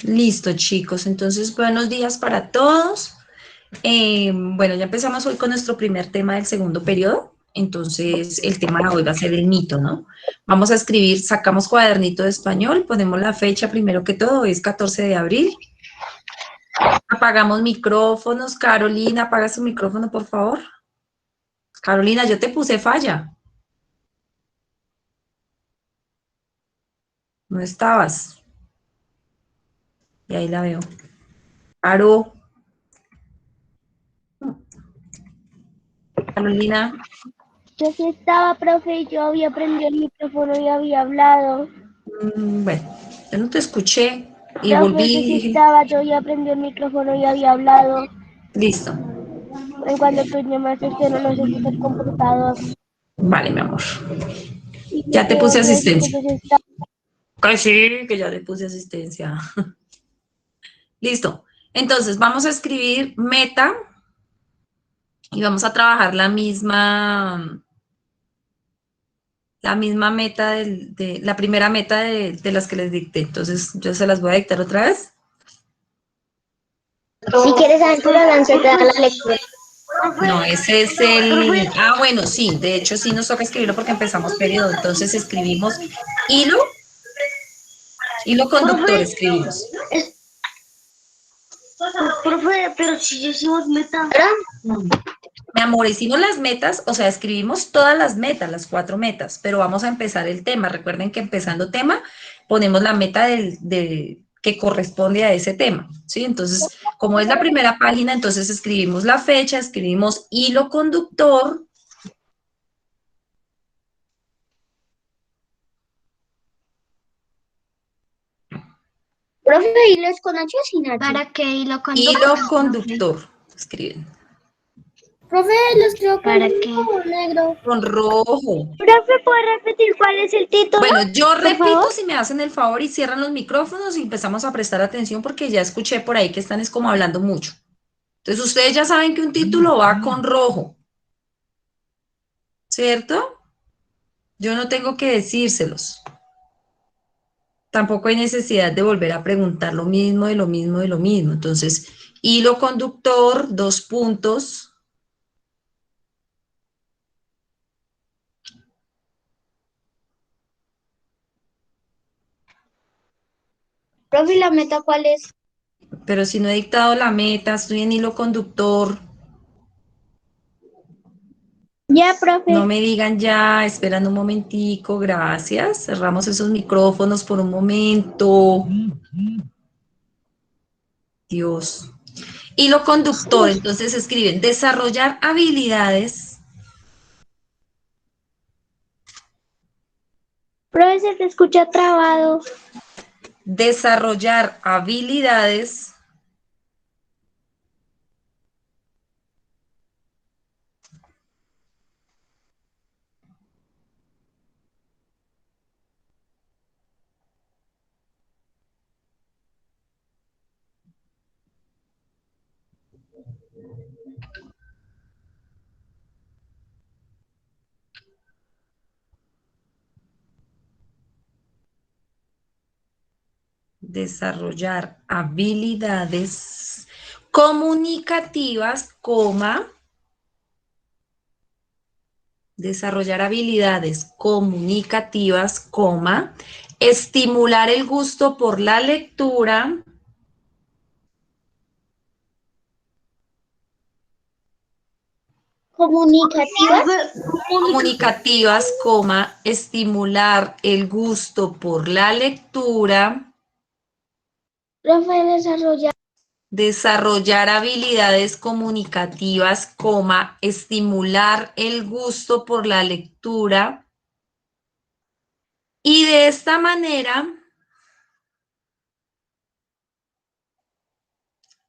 Listo, chicos. Entonces, buenos días para todos. Bueno, ya empezamos hoy con nuestro primer tema del segundo periodo. Entonces, el tema de hoy va a ser el mito, ¿no? Vamos a escribir, sacamos cuadernito de español, ponemos la fecha primero que todo, hoy es 14 de abril. Apagamos micrófonos. Carolina, apaga su micrófono, por favor. Carolina, yo te puse falla. No estabas. Y ahí la veo. Caro, Carolina. Yo sí estaba, profe, y yo había prendido el micrófono y había hablado. Bueno, yo no te escuché y Profe, yo sí volví. estaba, yo había prendido el micrófono y había hablado. Listo. En cuando tú llamaste, que no sé si fue el computador. Vale, mi amor. Y yo Ya te puse quiero decir que asistencia. yo sí estaba. Que sí, que ya te puse asistencia. Listo. Entonces, vamos a escribir meta y vamos a trabajar la misma meta de la primera meta de las que les dicté. Entonces, yo se las voy a dictar otra vez. Si quieres aventura, se te da la lectura. No, ese es el... Ah, bueno, sí, de hecho sí nos toca escribirlo porque empezamos periodo. Entonces escribimos hilo conductor Profe, escribimos. profe, pero si ya hicimos meta. Mi amor, hicimos las metas, o sea, escribimos todas las metas, las 4 metas, pero vamos a empezar el tema. Recuerden que empezando tema, ponemos la meta que corresponde a ese tema, ¿sí? Entonces, como es la primera página, entonces escribimos la fecha, escribimos hilo conductor. Profe, hilos con H o sin H. ¿Para qué hilo conductor? Hilo conductor, escriben, Profe, los creo con ¿para qué? Como negro. con rojo. Profe, ¿puede repetir cuál es el título? Bueno, yo Por repito favor. si me hacen el favor y cierran los micrófonos y empezamos a prestar atención porque ya escuché por ahí que están es como hablando mucho. Entonces, ustedes ya saben que un título va con rojo, ¿cierto? Yo no tengo que decírselos. Tampoco hay necesidad de volver a preguntar lo mismo, de lo mismo, de lo mismo. Entonces, hilo conductor, 2 puntos. Profe, ¿y la meta cuál es? Pero si no he dictado la meta, estoy en hilo conductor. Ya, No profe. me digan ya, esperando un momentico, gracias. Cerramos esos micrófonos por un momento. Dios. Hilo conductor, entonces escriben desarrollar habilidades. Profe, se te escucha trabado. Desarrollar habilidades desarrollar habilidades comunicativas, desarrollar habilidades comunicativas, estimular el gusto por la lectura, Comunicativas. estimular el gusto por la lectura, Profe, desarrollar. desarrollar habilidades comunicativas, estimular el gusto por la lectura, y de esta manera,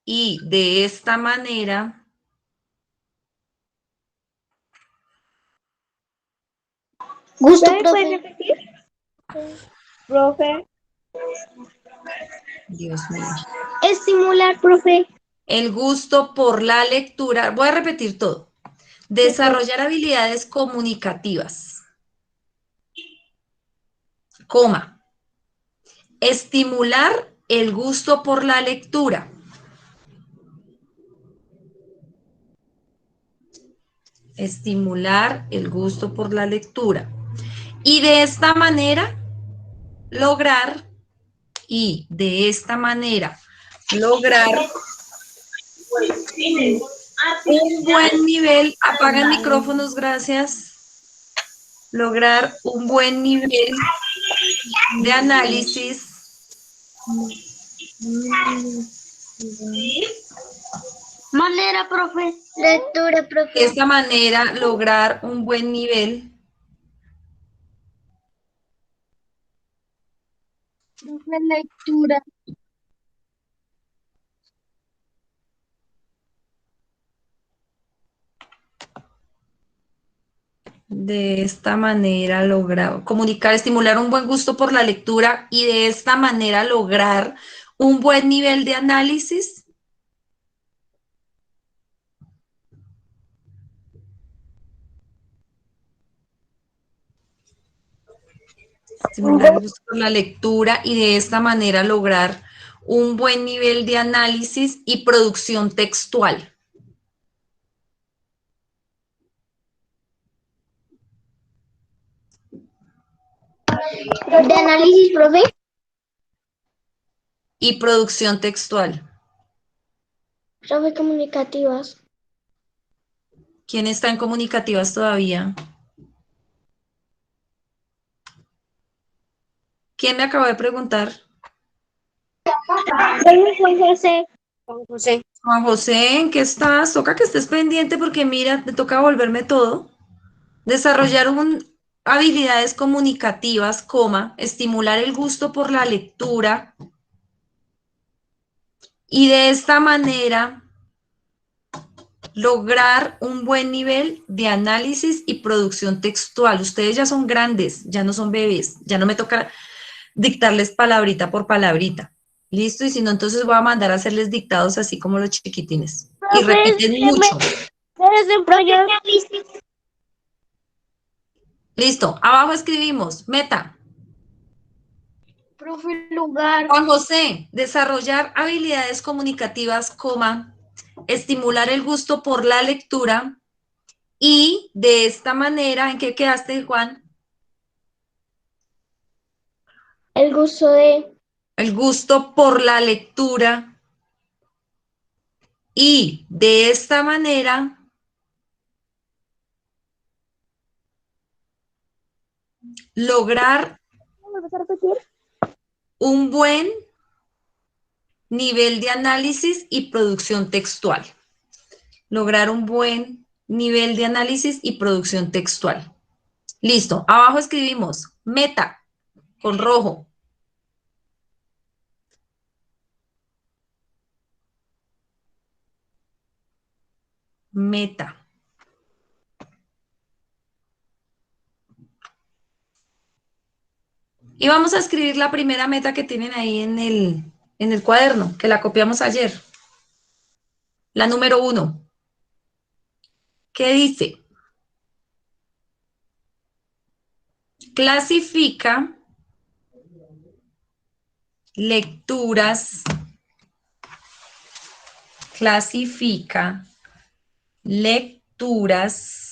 y de esta manera, Gusto, profe. ¿Puede repetir? Profe. Dios mío, Estimular, profe. el gusto por la lectura, voy a repetir todo, Sí, profe. desarrollar habilidades comunicativas, coma, estimular el gusto por la lectura. Estimular el gusto por la lectura. Y de esta manera lograr, un buen nivel, apagan micrófonos, gracias, lograr un buen nivel de análisis Manera, profe. Lectura, de profe. esta manera lograr un buen nivel Profe, lectura. de esta manera lograr comunicar, estimular un buen gusto por la lectura y de esta manera lograr un buen nivel de análisis. Estimular el gusto por la lectura y de esta manera lograr un buen nivel de análisis y producción textual. De análisis, profe. Y producción textual. Profe, comunicativas. ¿Quién está en comunicativas todavía? ¿Quién me acaba de preguntar? Juan José. Juan José. Juan José, ¿en qué estás? Toca que estés pendiente porque mira, te toca volverme todo. Desarrollar habilidades comunicativas, estimular el gusto por la lectura y de esta manera lograr un buen nivel de análisis y producción textual. Ustedes ya son grandes, ya no son bebés, ya no me toca dictarles palabrita por palabrita. ¿Listo? Y si no, entonces voy a mandar a hacerles dictados así como los chiquitines. Y repiten mucho. Listo. Abajo escribimos, meta. Profe, lugar. Juan José, desarrollar habilidades comunicativas, estimular el gusto por la lectura y de esta manera, ¿en qué quedaste, Juan? El gusto de. El gusto por la lectura y de esta manera lograr ¿Vas a repetir? un buen nivel de análisis y producción textual. Lograr un buen nivel de análisis y producción textual. Listo. Abajo escribimos meta con rojo. Meta. Y vamos a escribir la primera meta que tienen ahí en el cuaderno, que la copiamos ayer. La número 1. ¿Qué dice? Clasifica lecturas. Clasifica lecturas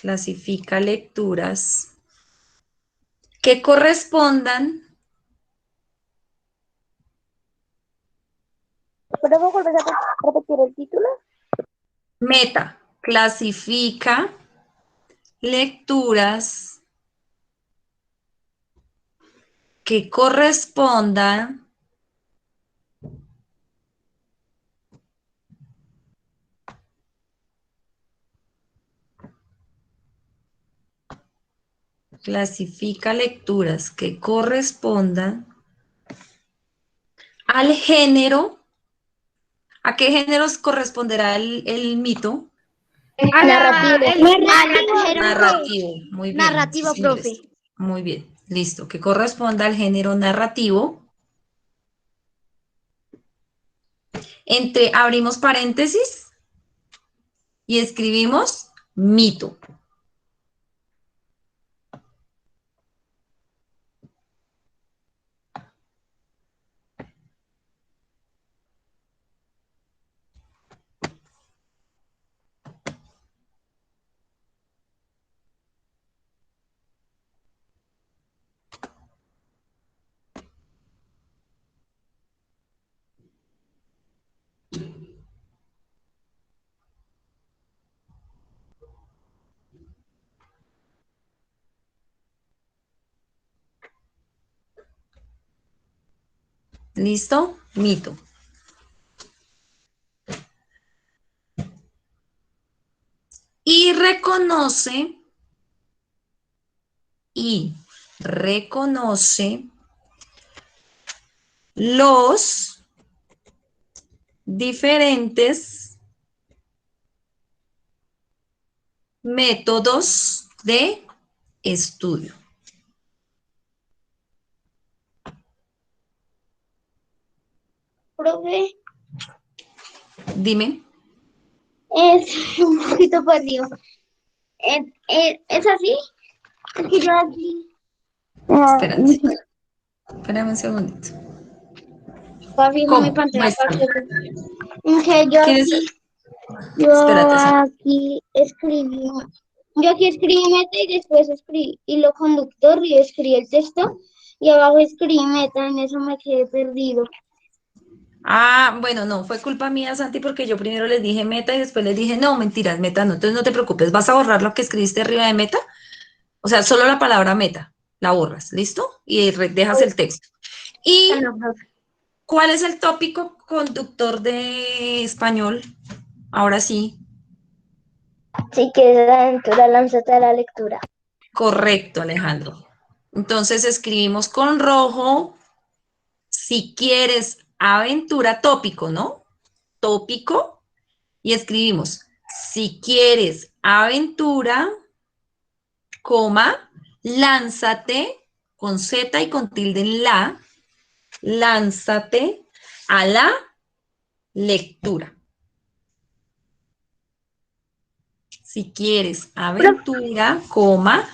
clasifica lecturas que correspondan ¿Podemos volver a repetir el título? meta, clasifica lecturas que correspondan clasifica lecturas que correspondan al género. ¿A qué géneros corresponderá el mito? Narrativo. Muy bien. Narrativo, Sí, señores. profe. Muy bien. Listo. Que corresponda al género narrativo. Abrimos paréntesis y escribimos mito. ¿Listo? Mito. Y reconoce los diferentes métodos de estudio. Profe, Dime. es un poquito perdido. ¿Es así? Es que yo aquí. Espérate. Espérame un segundito. Fijo mi ¿Cómo? pantalla para Muéstrame. que yo ¿Quieres? aquí, yo Espérate. aquí escribí, yo aquí escribí meta y después escribí hilo conductor y escribí el texto y abajo escribí meta, en eso me quedé perdido. Ah, bueno, no, fue culpa mía, Santi, porque yo primero les dije meta y después les dije, no, mentiras, meta no. Entonces no te preocupes, vas a borrar lo que escribiste arriba de meta. O sea, solo la palabra meta, la borras, ¿listo? Y dejas el texto. ¿Y Bueno, profe. cuál es el tópico conductor de español? Ahora sí, Si quieres la aventura, lánzate a la lectura. correcto, Alejandro. Entonces escribimos con rojo, si quieres aventura, tópico, ¿no? Tópico, y escribimos, si quieres aventura, coma, lánzate con Z y con tilde en la, lánzate a la lectura. Si quieres aventura, coma,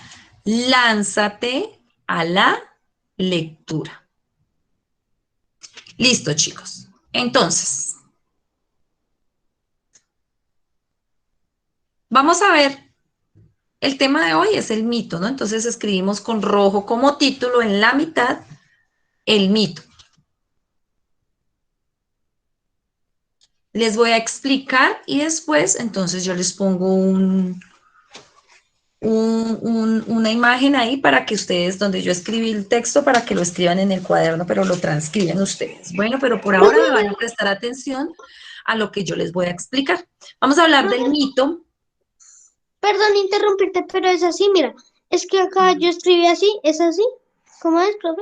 lánzate a la lectura. Listo, chicos. Entonces, vamos a ver, el tema de hoy es el mito, ¿no? Entonces escribimos con rojo como título en la mitad, el mito. Les voy a explicar y después, entonces yo les pongo una imagen ahí para que ustedes, donde yo escribí el texto, para que lo escriban en el cuaderno, pero lo transcriben ustedes. Bueno, pero por ahora me van a prestar atención a lo que yo les voy a explicar. Vamos a hablar del mito. Perdón interrumpirte, pero es así, mira. Es que acá yo escribí así, es así. ¿Cómo es, profe?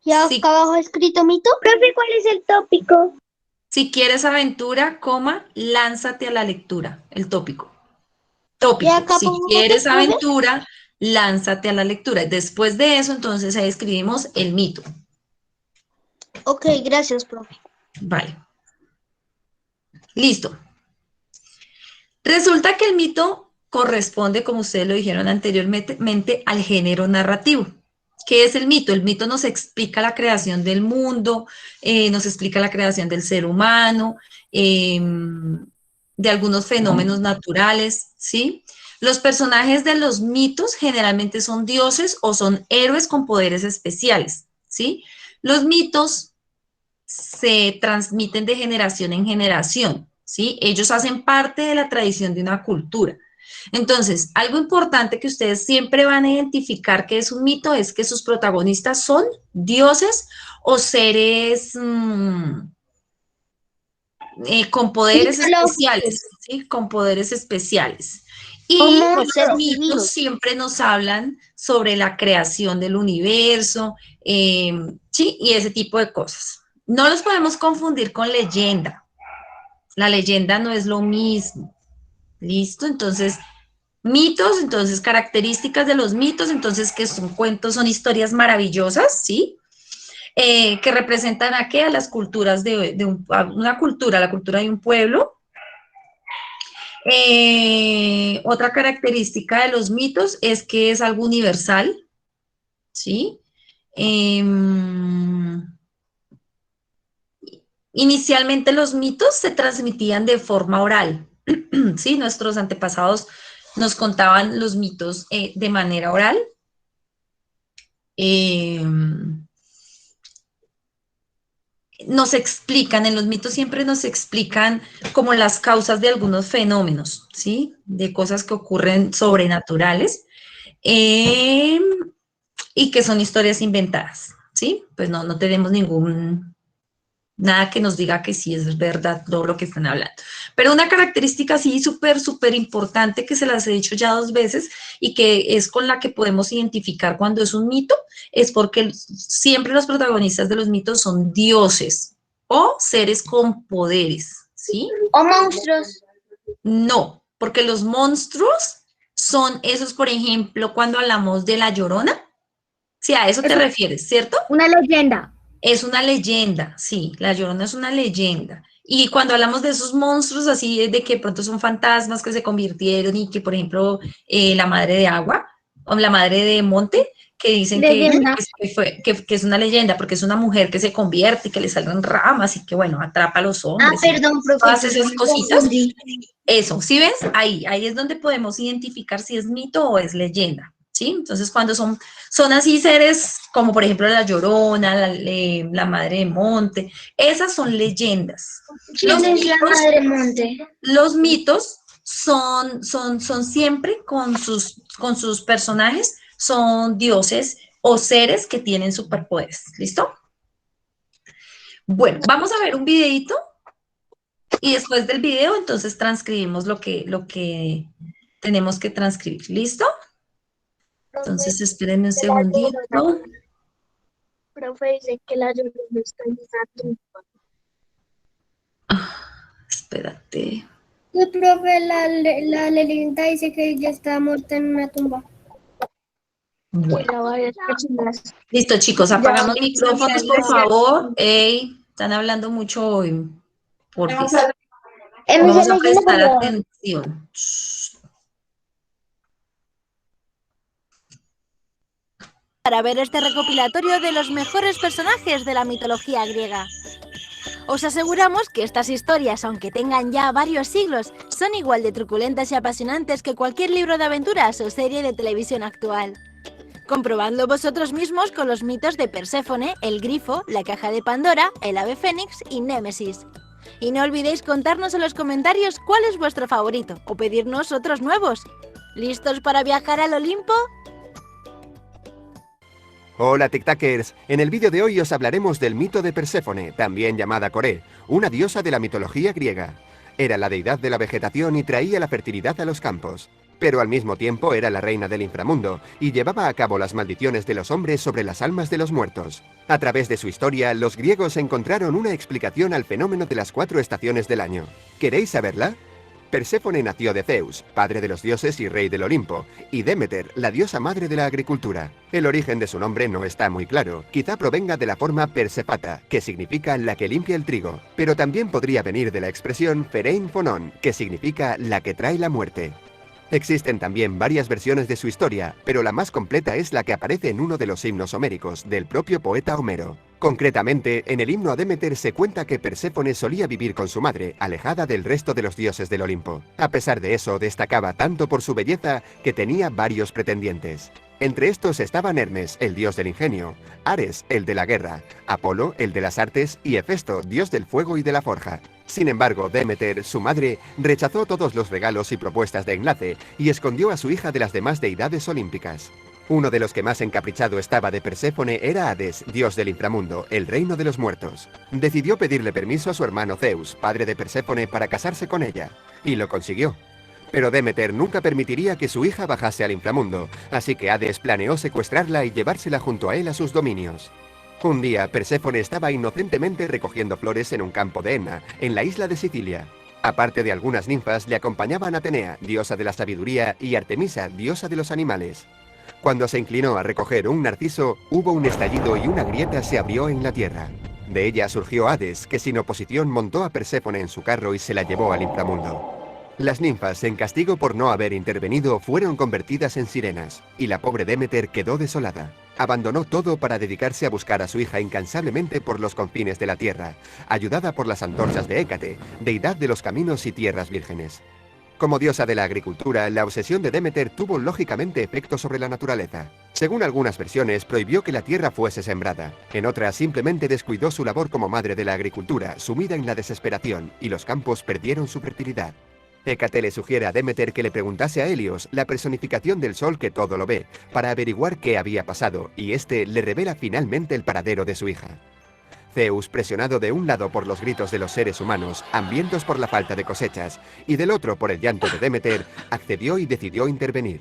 Y acá Si, abajo escrito mito. Profe, ¿cuál es el tópico? si quieres aventura, coma, lánzate a la lectura, el tópico. Y Tópico, acá si pongo mito, quieres profe. aventura, lánzate a la lectura. Después de eso, entonces ahí escribimos el mito. Ok, gracias, profe. Vale, listo. Resulta que el mito corresponde, como ustedes lo dijeron anteriormente, al género narrativo. ¿Qué es el mito? El mito nos explica la creación del mundo, nos explica la creación del ser humano, de algunos fenómenos naturales, ¿sí? Los personajes de los mitos generalmente son dioses o son héroes con poderes especiales, ¿sí? Los mitos se transmiten de generación en generación, ¿sí? Ellos hacen parte de la tradición de una cultura. Entonces, algo importante que ustedes siempre van a identificar que es un mito es que sus protagonistas son dioses o seres con poderes Mitológicos, especiales, ¿sí? Con poderes especiales. Y como los seres mitos divinos. siempre nos hablan sobre la creación del universo, ¿sí? Y ese tipo de cosas. No los podemos confundir con leyenda. La leyenda no es lo mismo. ¿Listo? Entonces, mitos, entonces características de los mitos, entonces que son cuentos, son historias maravillosas, ¿sí? que representan a qué, a las culturas a una cultura, la cultura de un pueblo. Otra característica de los mitos es que es algo universal, ¿sí? Inicialmente los mitos se transmitían de forma oral, ¿sí? Nuestros antepasados nos contaban los mitos de manera oral. Nos explican, en los mitos siempre nos explican como las causas de algunos fenómenos, ¿sí? De cosas que ocurren sobrenaturales y que son historias inventadas, ¿sí? Pues no tenemos nada que nos diga que sí es verdad todo lo que están hablando. Pero una característica sí súper importante que se las he dicho ya 2 veces y que es con la que podemos identificar cuando es un mito, es porque siempre los protagonistas de los mitos son dioses o seres con poderes, ¿sí? O monstruos. No, porque los monstruos son esos, por ejemplo, cuando hablamos de La Llorona, sí, a eso te refieres, ¿cierto? Una leyenda. Es una leyenda, sí, La Llorona es una leyenda. Y cuando hablamos de esos monstruos así, de que pronto son fantasmas que se convirtieron y que, por ejemplo, la madre de agua o la madre de monte, que dicen que es una leyenda porque es una mujer que se convierte y que le salen ramas y que, bueno, atrapa a los hombres. Perdón, todas profesor. esas cositas. Eso, ¿sí ves? Ahí es donde podemos identificar si es mito o es leyenda, ¿sí? Entonces, cuando son así seres como, por ejemplo, la Llorona, la Madre de Monte, esas son leyendas. ¿Quién es la Madre Monte? Los mitos son siempre con sus personajes, son dioses o seres que tienen superpoderes, ¿listo? Bueno, vamos a ver un videito y después del video, entonces transcribimos lo que tenemos que transcribir. ¿Listo? Entonces, espérenme un segundito. Profe, dice que la Llorona está en una tumba. Espérate. Sí, profe, la leyenda dice que ella está muerta en una tumba. Bueno. Listo, chicos, apagamos micrófonos, por favor. Ey, están hablando mucho hoy. Por favor. Vamos a prestar atención. Para ver este recopilatorio de los mejores personajes de la mitología griega. Os aseguramos que estas historias, aunque tengan ya varios siglos, son igual de truculentas y apasionantes que cualquier libro de aventuras o serie de televisión actual. Comprobadlo vosotros mismos con los mitos de Perséfone, el grifo, la caja de Pandora, el ave fénix y Némesis. Y no olvidéis contarnos en los comentarios cuál es vuestro favorito o pedirnos otros nuevos. ¿Listos para viajar al Olimpo? Hola TikTokers, en el vídeo de hoy os hablaremos del mito de Perséfone, también llamada Coré, una diosa de la mitología griega. Era la deidad de la vegetación y traía la fertilidad a los campos, pero al mismo tiempo era la reina del inframundo y llevaba a cabo las maldiciones de los hombres sobre las almas de los muertos. A través de su historia, los griegos encontraron una explicación al fenómeno de las 4 estaciones del año. ¿Queréis saberla? Perséfone nació de Zeus, padre de los dioses y rey del Olimpo, y Demeter, la diosa madre de la agricultura. El origen de su nombre no está muy claro, quizá provenga de la forma Persepata, que significa la que limpia el trigo, pero también podría venir de la expresión Ferein Phonon, que significa la que trae la muerte. Existen también varias versiones de su historia, pero la más completa es la que aparece en uno de los himnos homéricos, del propio poeta Homero. Concretamente, en el himno a Demeter se cuenta que Perséfone solía vivir con su madre, alejada del resto de los dioses del Olimpo. A pesar de eso, destacaba tanto por su belleza que tenía varios pretendientes. Entre estos estaban Hermes, el dios del ingenio, Ares, el de la guerra, Apolo, el de las artes, y Hefesto, dios del fuego y de la forja. Sin embargo, Demeter, su madre, rechazó todos los regalos y propuestas de enlace y escondió a su hija de las demás deidades olímpicas. Uno de los que más encaprichado estaba de Perséfone era Hades, dios del inframundo, el reino de los muertos. Decidió pedirle permiso a su hermano Zeus, padre de Perséfone, para casarse con ella, y lo consiguió. Pero Demeter nunca permitiría que su hija bajase al inframundo, así que Hades planeó secuestrarla y llevársela junto a él a sus dominios. Un día, Perséfone estaba inocentemente recogiendo flores en un campo de Enna, en la isla de Sicilia. Aparte de algunas ninfas, le acompañaban Atenea, diosa de la sabiduría, y Artemisa, diosa de los animales. Cuando se inclinó a recoger un narciso, hubo un estallido y una grieta se abrió en la tierra. De ella surgió Hades, que sin oposición montó a Perséfone en su carro y se la llevó al inframundo. Las ninfas, en castigo por no haber intervenido, fueron convertidas en sirenas, y la pobre Demeter quedó desolada. Abandonó todo para dedicarse a buscar a su hija incansablemente por los confines de la tierra, ayudada por las antorchas de Hécate, deidad de los caminos y tierras vírgenes. Como diosa de la agricultura, la obsesión de Demeter tuvo lógicamente efecto sobre la naturaleza. Según algunas versiones, prohibió que la tierra fuese sembrada. En otras, simplemente descuidó su labor como madre de la agricultura, sumida en la desesperación, y los campos perdieron su fertilidad. Hécate le sugiere a Demeter que le preguntase a Helios, la personificación del sol que todo lo ve, para averiguar qué había pasado, y este le revela finalmente el paradero de su hija. Zeus, presionado de un lado por los gritos de los seres humanos, hambrientos por la falta de cosechas, y del otro por el llanto de Demeter, accedió y decidió intervenir.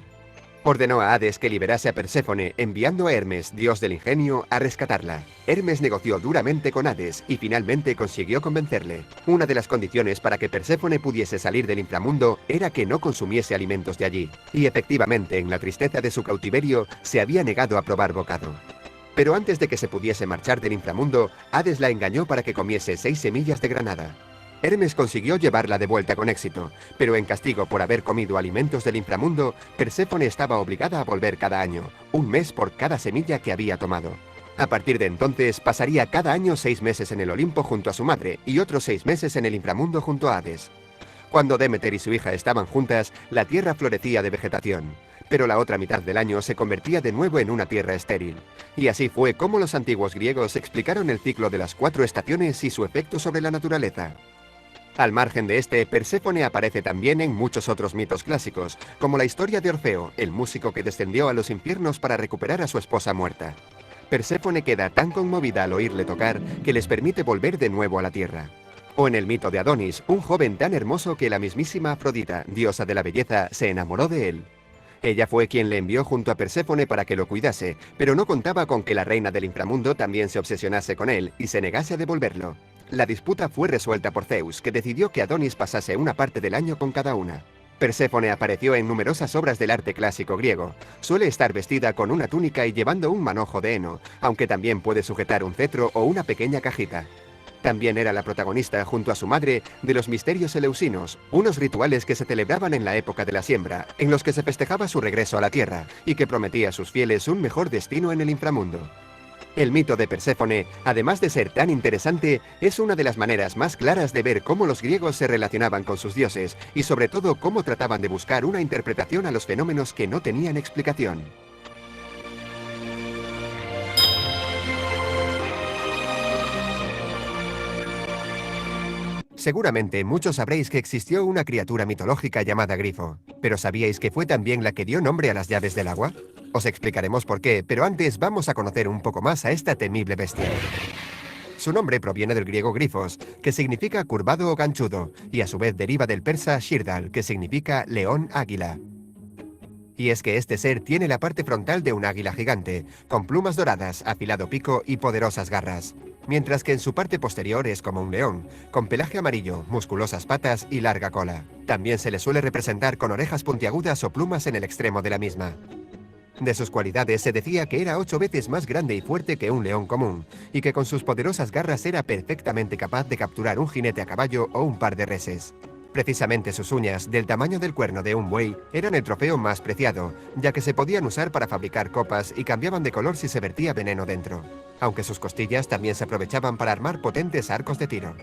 Ordenó a Hades que liberase a Perséfone, enviando a Hermes, dios del ingenio, a rescatarla. Hermes negoció duramente con Hades y finalmente consiguió convencerle. Una de las condiciones para que Perséfone pudiese salir del inframundo era que no consumiese alimentos de allí, y efectivamente, en la tristeza de su cautiverio, se había negado a probar bocado. Pero antes de que se pudiese marchar del inframundo, Hades la engañó para que comiese 6 semillas de granada. Hermes consiguió llevarla de vuelta con éxito, pero en castigo por haber comido alimentos del inframundo, Perséfone estaba obligada a volver cada año, un mes por cada semilla que había tomado. A partir de entonces, pasaría cada año 6 meses en el Olimpo junto a su madre y otros 6 meses en el inframundo junto a Hades. Cuando Demeter y su hija estaban juntas, la tierra florecía de vegetación, pero la otra mitad del año se convertía de nuevo en una tierra estéril. Y así fue como los antiguos griegos explicaron el ciclo de las 4 estaciones y su efecto sobre la naturaleza. Al margen de este, Perséfone aparece también en muchos otros mitos clásicos, como la historia de Orfeo, el músico que descendió a los infiernos para recuperar a su esposa muerta. Perséfone queda tan conmovida al oírle tocar que les permite volver de nuevo a la tierra. O en el mito de Adonis, un joven tan hermoso que la mismísima Afrodita, diosa de la belleza, se enamoró de él. Ella fue quien le envió junto a Perséfone para que lo cuidase, pero no contaba con que la reina del inframundo también se obsesionase con él y se negase a devolverlo. La disputa fue resuelta por Zeus, que decidió que Adonis pasase una parte del año con cada una. Perséfone apareció en numerosas obras del arte clásico griego. Suele estar vestida con una túnica y llevando un manojo de heno, aunque también puede sujetar un cetro o una pequeña cajita. También era la protagonista, junto a su madre, de los misterios eleusinos, unos rituales que se celebraban en la época de la siembra, en los que se festejaba su regreso a la tierra, y que prometía a sus fieles un mejor destino en el inframundo. El mito de Perséfone, además de ser tan interesante, es una de las maneras más claras de ver cómo los griegos se relacionaban con sus dioses, y sobre todo cómo trataban de buscar una interpretación a los fenómenos que no tenían explicación. Seguramente muchos sabréis que existió una criatura mitológica llamada Grifo, pero ¿sabíais que fue también la que dio nombre a las llaves del agua? Os explicaremos por qué, pero antes vamos a conocer un poco más a esta temible bestia. Su nombre proviene del griego grifos, que significa curvado o ganchudo, y a su vez deriva del persa shirdal, que significa león águila. Y es que este ser tiene la parte frontal de un águila gigante, con plumas doradas, afilado pico y poderosas garras, mientras que en su parte posterior es como un león, con pelaje amarillo, musculosas patas y larga cola. También se le suele representar con orejas puntiagudas o plumas en el extremo de la misma. De sus cualidades se decía que era 8 veces más grande y fuerte que un león común, y que con sus poderosas garras era perfectamente capaz de capturar un jinete a caballo o un par de reses. Precisamente sus uñas, del tamaño del cuerno de un buey, eran el trofeo más preciado, ya que se podían usar para fabricar copas y cambiaban de color si se vertía veneno dentro, aunque sus costillas también se aprovechaban para armar potentes arcos de tiro.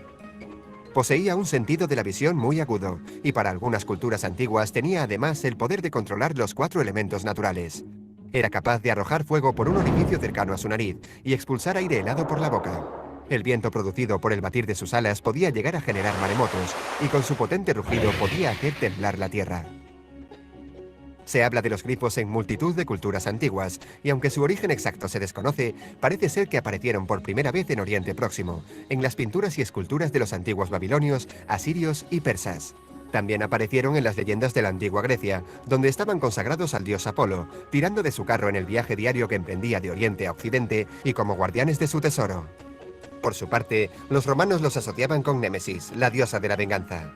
Poseía un sentido de la visión muy agudo, y para algunas culturas antiguas tenía además el poder de controlar los 4 elementos naturales. Era capaz de arrojar fuego por un orificio cercano a su nariz y expulsar aire helado por la boca. El viento producido por el batir de sus alas podía llegar a generar maremotos, y con su potente rugido podía hacer temblar la tierra. Se habla de los grifos en multitud de culturas antiguas, y aunque su origen exacto se desconoce, parece ser que aparecieron por primera vez en Oriente Próximo, en las pinturas y esculturas de los antiguos babilonios, asirios y persas. También aparecieron en las leyendas de la antigua Grecia, donde estaban consagrados al dios Apolo, tirando de su carro en el viaje diario que emprendía de Oriente a Occidente y como guardianes de su tesoro. Por su parte, los romanos los asociaban con Némesis, la diosa de la venganza.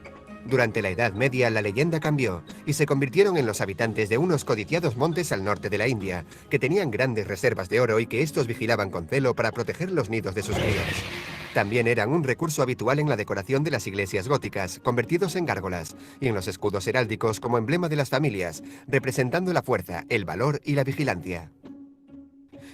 Durante la Edad Media la leyenda cambió y se convirtieron en los habitantes de unos codiciados montes al norte de la India, que tenían grandes reservas de oro y que estos vigilaban con celo para proteger los nidos de sus crías. También eran un recurso habitual en la decoración de las iglesias góticas, convertidos en gárgolas, y en los escudos heráldicos como emblema de las familias, representando la fuerza, el valor y la vigilancia.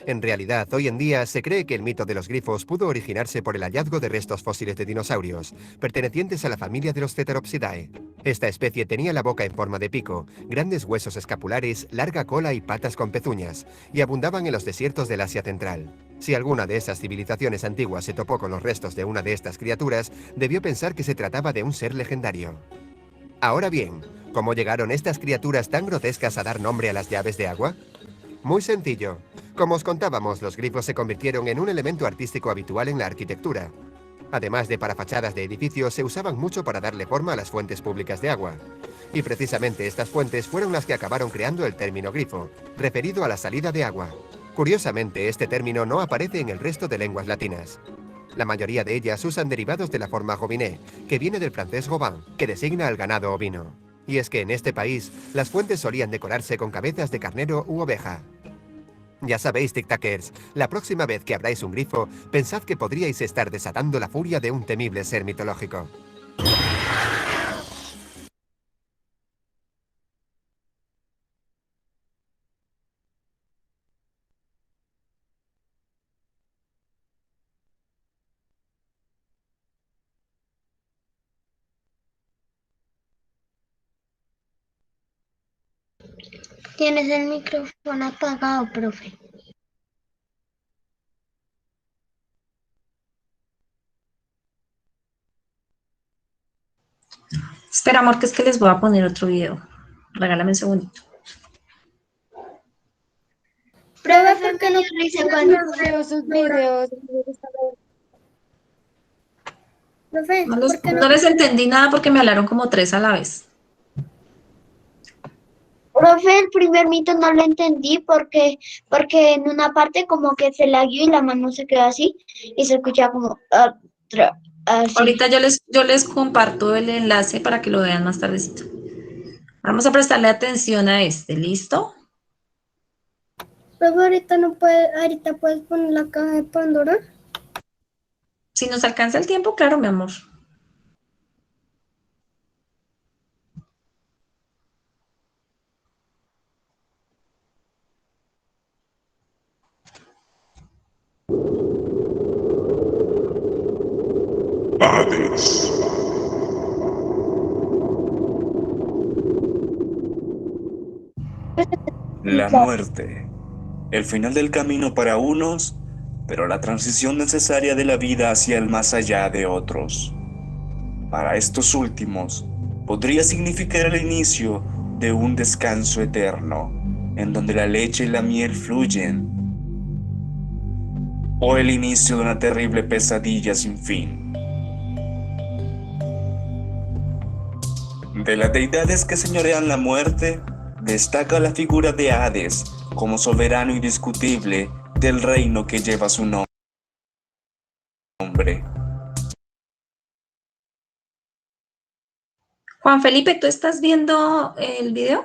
En realidad, hoy en día se cree que el mito de los grifos pudo originarse por el hallazgo de restos fósiles de dinosaurios, pertenecientes a la familia de los Ceteropsidae. Esta especie tenía la boca en forma de pico, grandes huesos escapulares, larga cola y patas con pezuñas, y abundaban en los desiertos del Asia Central. Si alguna de esas civilizaciones antiguas se topó con los restos de una de estas criaturas, debió pensar que se trataba de un ser legendario. Ahora bien, ¿cómo llegaron estas criaturas tan grotescas a dar nombre a las llaves de agua? Muy sencillo. Como os contábamos, los grifos se convirtieron en un elemento artístico habitual en la arquitectura. Además de para fachadas de edificios, se usaban mucho para darle forma a las fuentes públicas de agua. Y precisamente estas fuentes fueron las que acabaron creando el término grifo, referido a la salida de agua. Curiosamente, este término no aparece en el resto de lenguas latinas. La mayoría de ellas usan derivados de la forma gobinet, que viene del francés gobin, que designa al ganado ovino. Y es que en este país, las fuentes solían decorarse con cabezas de carnero u oveja. Ya sabéis, tic-tackers, la próxima vez que abráis un grifo, pensad que podríais estar desatando la furia de un temible ser mitológico. Tienes el micrófono apagado, profe. Espera, amor, que es que les voy a poner otro video. Regálame un segundito. Profe, ¿por qué no dice cuando veo sus videos? Profe, ¿por qué No les entendí nada porque me hablaron como 3 a la vez. Profe, el primer mito no lo entendí porque en una parte como que se lagueó y la mano se quedó así y se escuchaba como así. Ahorita yo les comparto el enlace para que lo vean más tardecito. Vamos a prestarle atención a este, ¿listo? Profe, ahorita puedes poner la caja de Pandora. Si nos alcanza el tiempo, claro, mi amor. Hades. La muerte. El final del camino para unos, pero la transición necesaria de la vida hacia el más allá de otros. Para estos últimos, podría significar el inicio de un descanso eterno, en donde la leche y la miel fluyen, o el inicio de una terrible pesadilla sin fin. De las deidades que señorean la muerte, destaca la figura de Hades como soberano indiscutible del reino que lleva su nombre. Juan Felipe, ¿tú estás viendo el video?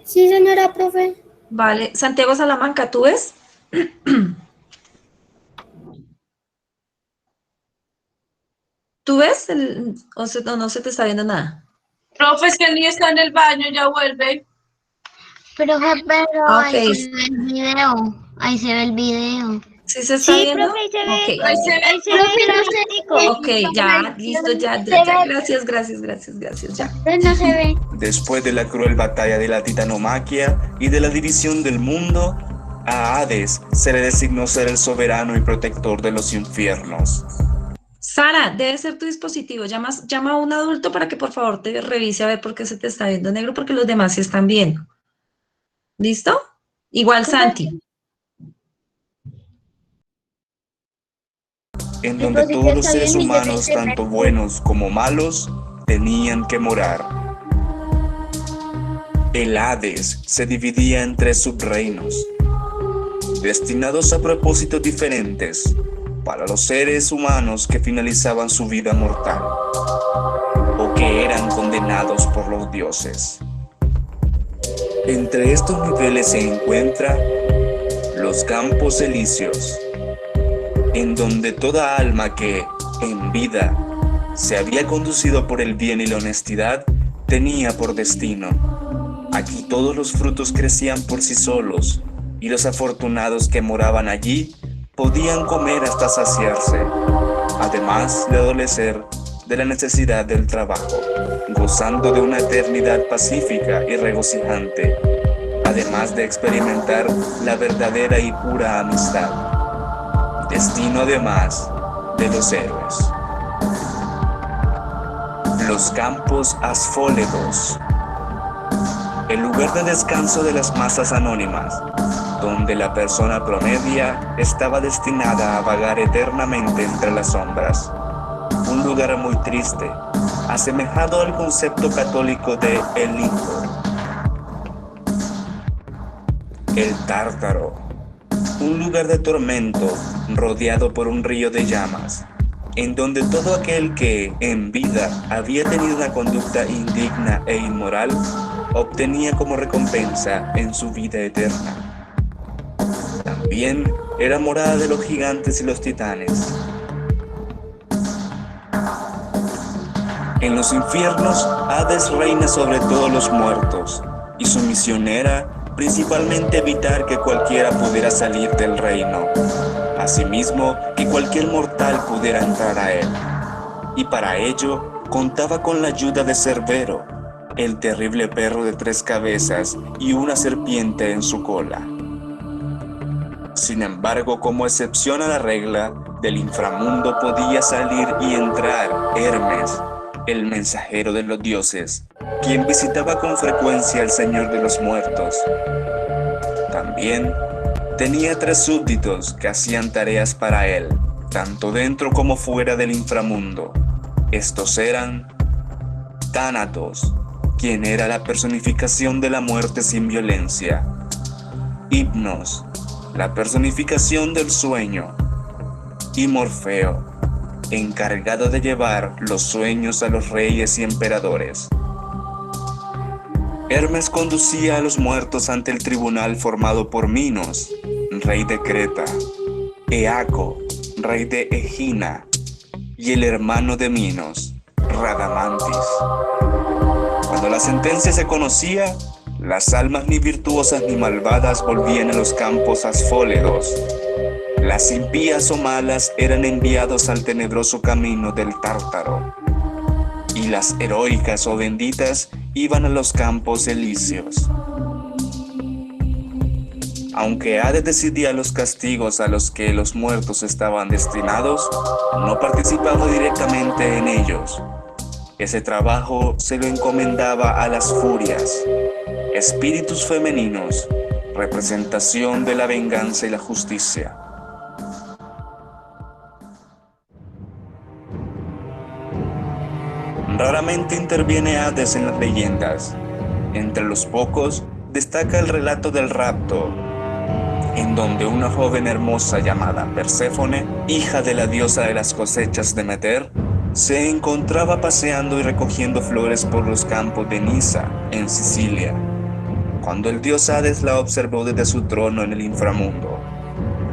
Sí, señora profe. Vale. Santiago Salamanca, ¿tú ves? ¿Tú ves? O no se te está viendo nada. Profe, es que el niño está en el baño, ya vuelve. Pero Ok. ahí se ve el video. Ahí se ve el video. ¿Sí se está viendo? profe, ahí se ve. Ok. Ahí se ve. Ahí se ve Ok, ya, listo, ya. Gracias, ya. No se ve. Después de la cruel batalla de la titanomaquia y de la división del mundo, a Hades se le designó ser el soberano y protector de los infiernos. Sara, debe ser tu dispositivo. Llama a un adulto para que por favor te revise a ver por qué se te está viendo negro, porque los demás sí están viendo. ¿Listo? Igual Santi. En donde todos los seres humanos, tanto buenos como malos, tenían que morar. El Hades se dividía en 3 subreinos, destinados a propósitos diferentes para los seres humanos que finalizaban su vida mortal. o que eran condenados por los dioses. Entre estos niveles se encuentra los campos elíseos, en donde toda alma que, en vida, se había conducido por el bien y la honestidad, tenía por destino. Aquí todos los frutos crecían por sí solos, y los afortunados que moraban allí podían comer hasta saciarse, además de adolecer de la necesidad del trabajo, gozando de una eternidad pacífica y regocijante, además de experimentar la verdadera y pura amistad, destino además de los héroes. Los campos asfóledos, el lugar de descanso de las masas anónimas, donde la persona promedia estaba destinada a vagar eternamente entre las sombras. Un lugar muy triste, asemejado al concepto católico de el limbo. El Tártaro, un lugar de tormento rodeado por un río de llamas, en donde todo aquel que, en vida, había tenido una conducta indigna e inmoral, obtenía como recompensa en su vida eterna. También era morada de los gigantes y los titanes. En los infiernos, Hades reina sobre todos los muertos, y su misión era principalmente evitar que cualquiera pudiera salir del reino, asimismo que cualquier mortal pudiera entrar a él. Y para ello contaba con la ayuda de Cerbero, el terrible perro de 3 cabezas y una serpiente en su cola. Sin embargo, como excepción a la regla, del inframundo podía salir y entrar Hermes, el mensajero de los dioses, quien visitaba con frecuencia al Señor de los Muertos. También tenía 3 súbditos que hacían tareas para él, tanto dentro como fuera del inframundo. Estos eran Tánatos, quien era la personificación de la muerte sin violencia; Hipnos, la personificación del sueño; y Morfeo, encargado de llevar los sueños a los reyes y emperadores. Hermes conducía a los muertos ante el tribunal formado por Minos, rey de Creta, Eaco, rey de Egina, y el hermano de Minos, Radamantis. Cuando la sentencia se conocía, las almas ni virtuosas ni malvadas volvían a los campos asfóledos. Las impías o malas eran enviados al tenebroso camino del Tártaro, y las heroicas o benditas iban a los campos elíseos. Aunque Hades decidía los castigos a los que los muertos estaban destinados, no participaba directamente en ellos. Ese trabajo se lo encomendaba a las furias, espíritus femeninos, representación de la venganza y la justicia. Raramente interviene Hades en las leyendas. Entre los pocos destaca el relato del rapto, en donde una joven hermosa llamada Perséfone, hija de la diosa de las cosechas Demeter, se encontraba paseando y recogiendo flores por los campos de Nisa, en Sicilia, cuando el dios Hades la observó desde su trono en el inframundo.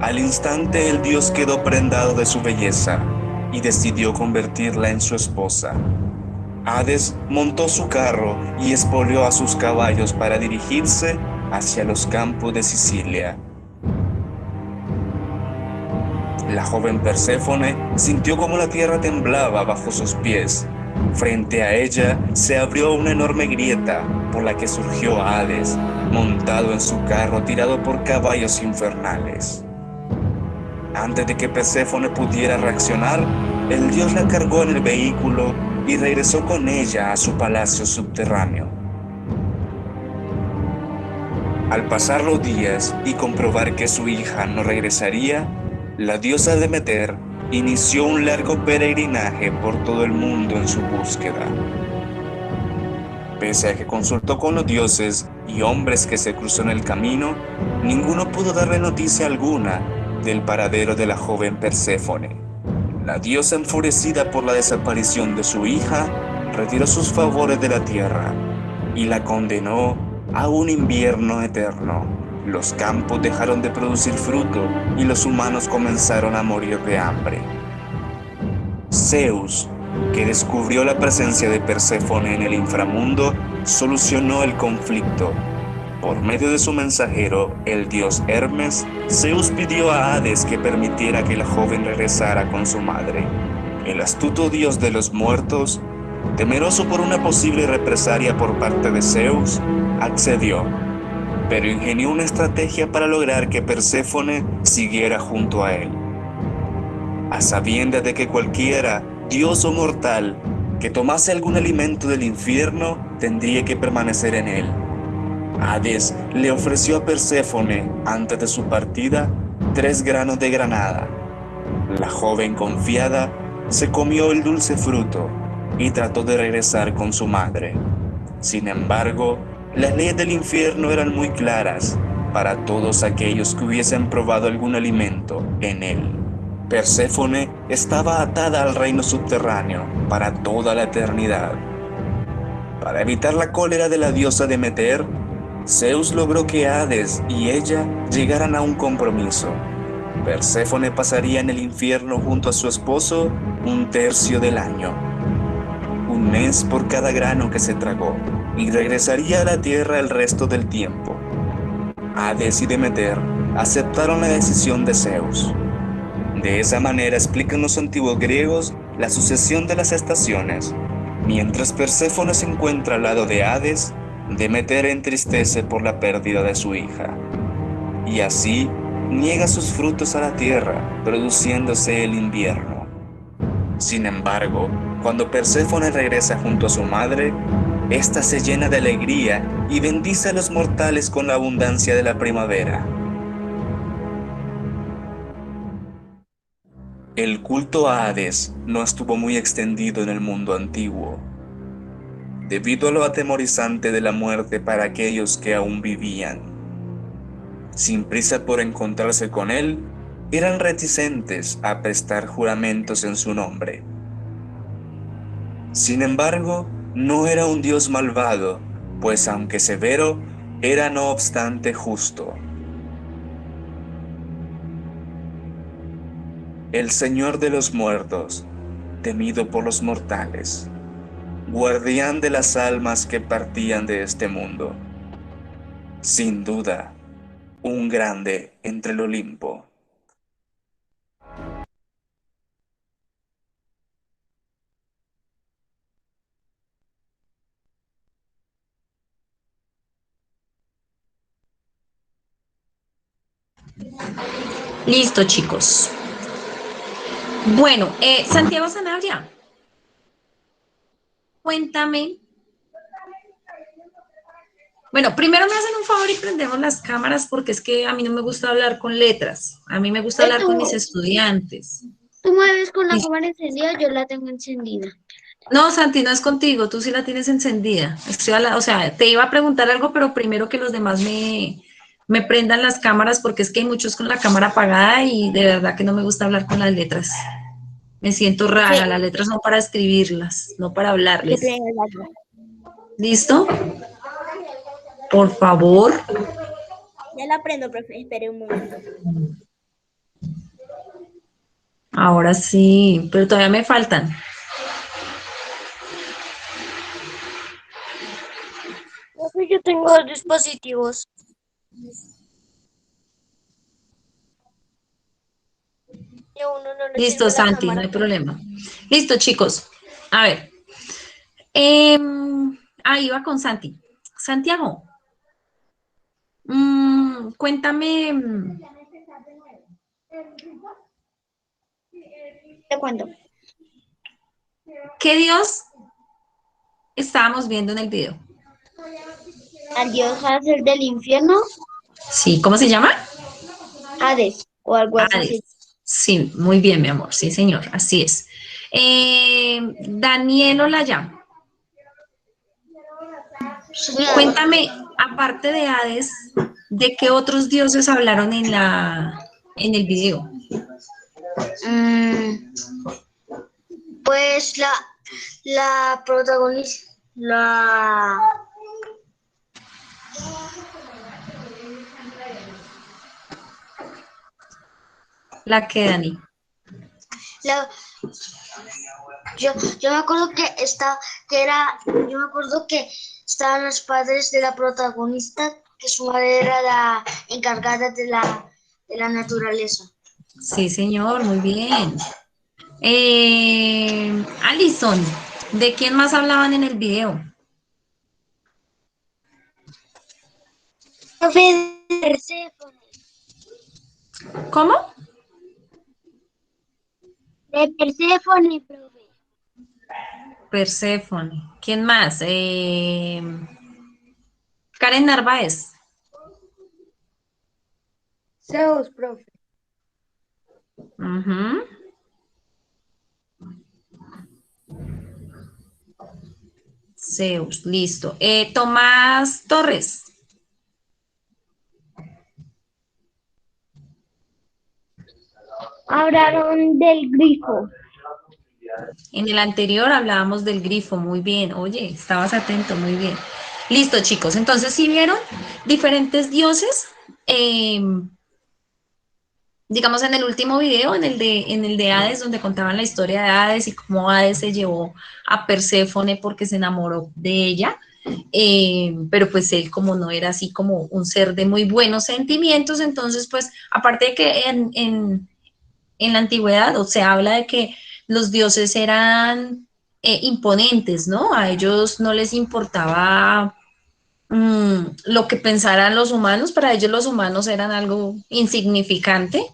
Al instante el dios quedó prendado de su belleza y decidió convertirla en su esposa. Hades montó su carro y espoleó a sus caballos para dirigirse hacia los campos de Sicilia. La joven Perséfone sintió como la tierra temblaba bajo sus pies. Frente a ella se abrió una enorme grieta por la que surgió Hades, montado en su carro tirado por caballos infernales. Antes de que Perséfone pudiera reaccionar, el dios la cargó en el vehículo y regresó con ella a su palacio subterráneo. Al pasar los días y comprobar que su hija no regresaría, la diosa Demeter inició un largo peregrinaje por todo el mundo en su búsqueda. Pese a que consultó con los dioses y hombres que se cruzó en el camino, ninguno pudo darle noticia alguna del paradero de la joven Perséfone. La diosa, enfurecida por la desaparición de su hija, retiró sus favores de la tierra y la condenó a un invierno eterno. Los campos dejaron de producir fruto y los humanos comenzaron a morir de hambre. Zeus, que descubrió la presencia de Perséfone en el inframundo, solucionó el conflicto. Por medio de su mensajero, el dios Hermes, Zeus pidió a Hades que permitiera que la joven regresara con su madre. El astuto dios de los muertos, temeroso por una posible represalia por parte de Zeus, accedió, pero ingenió una estrategia para lograr que Perséfone siguiera junto a él. A sabiendas de que cualquiera, dios o mortal, que tomase algún alimento del infierno, tendría que permanecer en él. Hades le ofreció a Perséfone, antes de su partida, 3 granos de granada. La joven confiada se comió el dulce fruto y trató de regresar con su madre. Sin embargo, las leyes del infierno eran muy claras para todos aquellos que hubiesen probado algún alimento en él. Perséfone estaba atada al reino subterráneo para toda la eternidad. Para evitar la cólera de la diosa Demeter, Zeus logró que Hades y ella llegaran a un compromiso. Perséfone pasaría en el infierno junto a su esposo 1/3 del año, 1 mes por cada grano que se tragó, y regresaría a la tierra el resto del tiempo. Hades y Demeter aceptaron la decisión de Zeus. De esa manera explican los antiguos griegos la sucesión de las estaciones. Mientras Perséfone se encuentra al lado de Hades, Demeter entristece por la pérdida de su hija, y así niega sus frutos a la tierra, produciéndose el invierno. Sin embargo, cuando Perséfone regresa junto a su madre, ésta se llena de alegría y bendice a los mortales con la abundancia de la primavera. El culto a Hades no estuvo muy extendido en el mundo antiguo, debido a lo atemorizante de la muerte para aquellos que aún vivían. Sin prisa por encontrarse con él, eran reticentes a prestar juramentos en su nombre. Sin embargo, no era un dios malvado, pues aunque severo, era no obstante justo. El Señor de los muertos, temido por los mortales, guardián de las almas que partían de este mundo. Sin duda, un grande entre el Olimpo. Listo, chicos. Bueno, Santiago Sanabria, cuéntame. Bueno, primero me hacen un favor y prendemos las cámaras porque es que a mí no me gusta hablar con letras. A mí me gusta hablar con mis estudiantes. Tú me ves con la Listo. cámara encendida, yo la tengo encendida. No, Santi, no es contigo, tú sí la tienes encendida. O sea, te iba a preguntar algo, pero primero que los demás me prendan las cámaras porque es que hay muchos con la cámara apagada y de verdad que no me gusta hablar con las letras. Me siento rara, Sí. las letras son para escribirlas, no para Que hablarles. tenga la- ¿Listo? Por favor. Ya la prendo, profe, espere un momento. Ahora sí, pero todavía me faltan. Profe, yo tengo 2 dispositivos. Y a uno no le Listo, sirve la Santi, no cámara. hay problema. Listo, chicos. A ver. Ahí va con Santi. Santiago, cuéntame, Te cuento. ¿qué dios estábamos viendo en el video? Al dios Hades del infierno, Sí, ¿cómo se llama? Hades, o algo así. Hades. Sí, muy bien, mi amor. Sí, señor, así es. Daniel Olaya, cuéntame, aparte de Hades, ¿de qué otros dioses hablaron en el video? Mm, pues la protagonista, La que Dani. la, yo me acuerdo yo me acuerdo que estaban los padres de la protagonista, que su madre era la encargada de la naturaleza. Sí, señor, muy bien. Alison, ¿de quién más hablaban en el video? Profe, de Perséfone. ¿Cómo? De Perséfone, profe. Perséfone. ¿Quién más? Karen Narváez. Zeus, profe. Ujú. Zeus, listo. Tomás Torres. Hablaron del grifo. En el anterior hablábamos del grifo, muy bien. Oye, estabas atento, muy bien. Listo, chicos. Entonces, ¿sí vieron diferentes dioses? Digamos en el último video, en el de Hades, donde contaban la historia de Hades y cómo Hades se llevó a Perséfone porque se enamoró de ella. Pero pues él como no era así como un ser de muy buenos sentimientos, entonces pues aparte de que en la antigüedad o se habla de que los dioses eran imponentes, ¿no? A ellos no les importaba lo que pensaran los humanos, para ellos los humanos eran algo insignificante,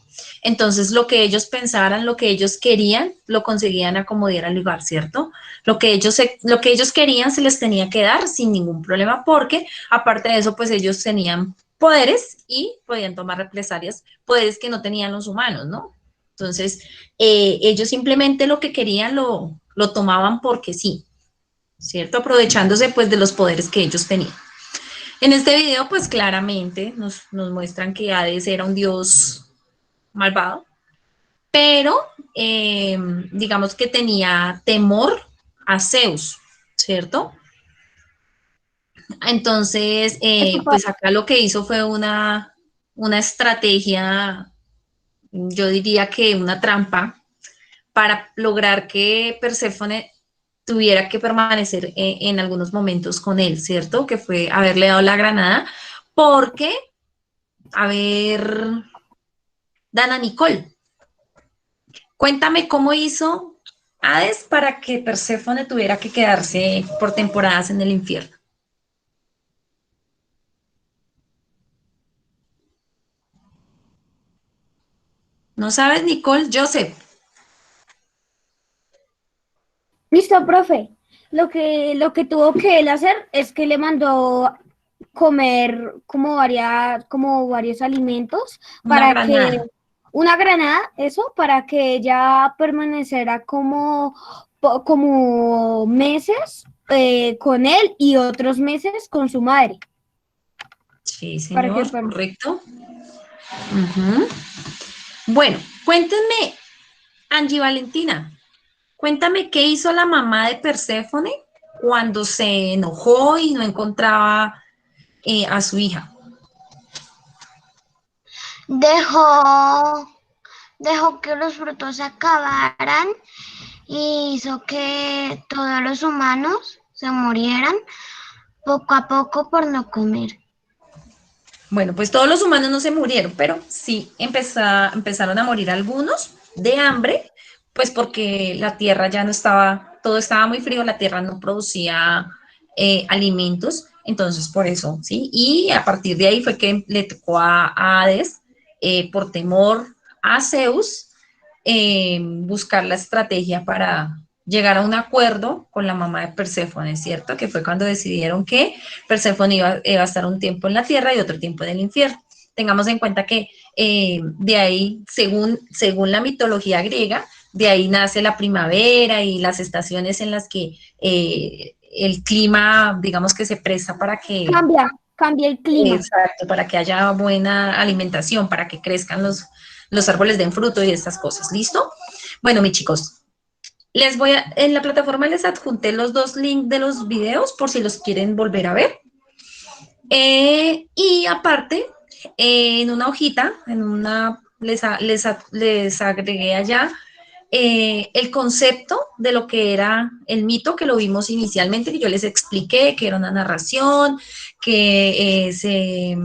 entonces lo que ellos pensaran, lo que ellos querían, lo conseguían a como diera lugar, ¿cierto? Lo que ellos querían se les tenía que dar sin ningún problema, porque aparte de eso, pues ellos tenían poderes y podían tomar represalias, poderes que no tenían los humanos, ¿no? Entonces, ellos simplemente lo que querían lo tomaban porque sí, ¿cierto? Aprovechándose pues de los poderes que ellos tenían. En este video, pues claramente nos muestran que Hades era un dios malvado, pero digamos que tenía temor a Zeus, ¿cierto? Entonces, pues acá lo que hizo fue una estrategia, yo diría que una trampa, para lograr que Perséfone tuviera que permanecer en algunos momentos con él, ¿cierto? Que fue haberle dado la granada, porque a ver, Dana Nicole, cuéntame cómo hizo Hades para que Perséfone tuviera que quedarse por temporadas en el infierno. ¿No sabes, Nicole? Joseph. Listo, profe. Lo que tuvo que él hacer es que le mandó comer como varios alimentos Una para que granada. una granada, eso, para que ella permaneciera como meses con él y otros meses con su madre. Sí, Para que señor, correcto. Ujú. Bueno, cuéntenme, Angie Valentina, cuéntame qué hizo la mamá de Perséfone cuando se enojó y no encontraba a su hija. Dejó que los frutos se acabaran y hizo que todos los humanos se murieran poco a poco por no comer. Bueno, pues todos los humanos no se murieron, pero sí empezaron a morir algunos de hambre, pues porque la tierra ya no estaba, todo estaba muy frío, la tierra no producía alimentos, entonces por eso, ¿sí? Y a partir de ahí fue que le tocó a Hades, por temor a Zeus, buscar la estrategia para llegar a un acuerdo con la mamá de Perséfone, ¿cierto? Que fue cuando decidieron que Perséfone iba a estar un tiempo en la tierra y otro tiempo en el infierno. Tengamos en cuenta que de ahí, según la mitología griega, de ahí nace la primavera y las estaciones en las que el clima, digamos que se presta para que... cambie el clima. Exacto, para que haya buena alimentación, para que crezcan los árboles den fruto y estas cosas. ¿Listo? Bueno, mis chicos, en la plataforma les adjunté los 2 links de los videos por si los quieren volver a ver. Y aparte, en una hojita, les agregué allá el concepto de lo que era el mito, que lo vimos inicialmente, que yo les expliqué, que era una narración, que se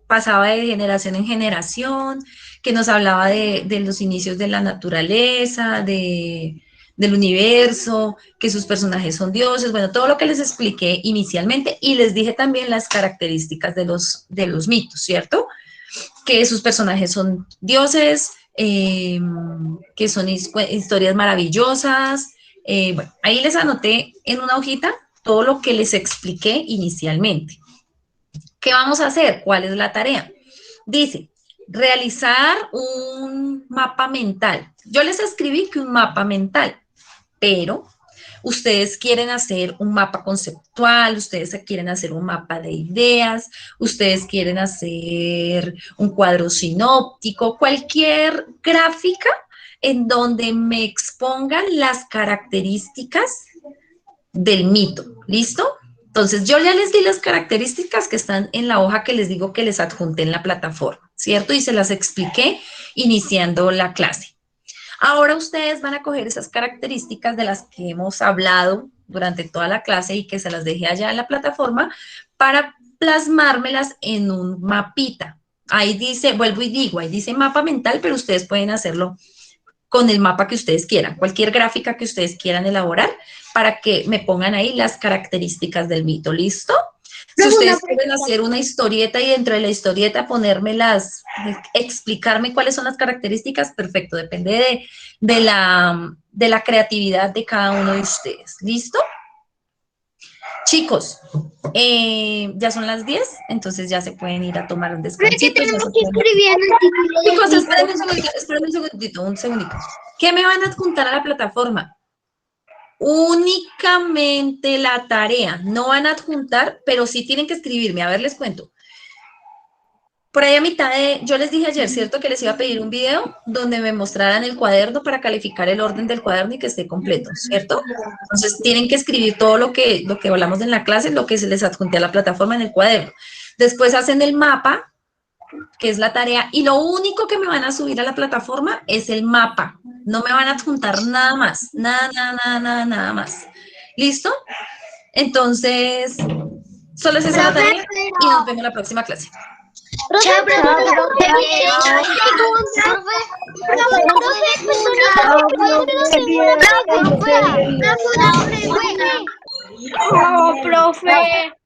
pasaba de generación en generación, que nos hablaba de los inicios de la naturaleza, del universo, que sus personajes son dioses, bueno, todo lo que les expliqué inicialmente, y les dije también las características de los mitos, ¿cierto? Que sus personajes son dioses, que son historias maravillosas. Bueno, ahí les anoté en una hojita todo lo que les expliqué inicialmente. ¿Qué vamos a hacer? ¿Cuál es la tarea? Dice, realizar un mapa mental. Yo les escribí que un mapa mental, pero ustedes quieren hacer un mapa conceptual, ustedes quieren hacer un mapa de ideas, ustedes quieren hacer un cuadro sinóptico, cualquier gráfica en donde me expongan las características del mito. ¿Listo? Entonces, yo ya les di las características que están en la hoja que les digo que les adjunté en la plataforma, ¿cierto? Y se las expliqué iniciando la clase. Ahora ustedes van a coger esas características de las que hemos hablado durante toda la clase y que se las dejé allá en la plataforma para plasmármelas en un mapita. Ahí dice, vuelvo y digo, ahí dice mapa mental, pero ustedes pueden hacerlo con el mapa que ustedes quieran, cualquier gráfica que ustedes quieran elaborar para que me pongan ahí las características del mito. ¿Listo? Si ustedes quieren hacer una historieta y dentro de la historieta explicarme cuáles son las características, perfecto, depende de la creatividad de cada uno de ustedes. ¿Listo? Chicos, ya son las 10, entonces ya se pueden ir a tomar un descansito. Chicos, espérenme un segundito. ¿Qué me van a adjuntar a la plataforma? Únicamente la tarea, no van a adjuntar, pero sí tienen que escribirme. A ver, les cuento. Por ahí a mitad yo les dije ayer, ¿cierto? Que les iba a pedir un video donde me mostraran el cuaderno para calificar el orden del cuaderno y que esté completo, ¿cierto? Entonces tienen que escribir todo lo que hablamos en la clase, lo que se les adjunté a la plataforma en el cuaderno. Después hacen el mapa, que es la tarea, y lo único que me van a subir a la plataforma es el mapa. No me van a adjuntar nada más, nada más. ¿Listo? Entonces, solo es esa la tarea y nos vemos en la próxima clase. Profe.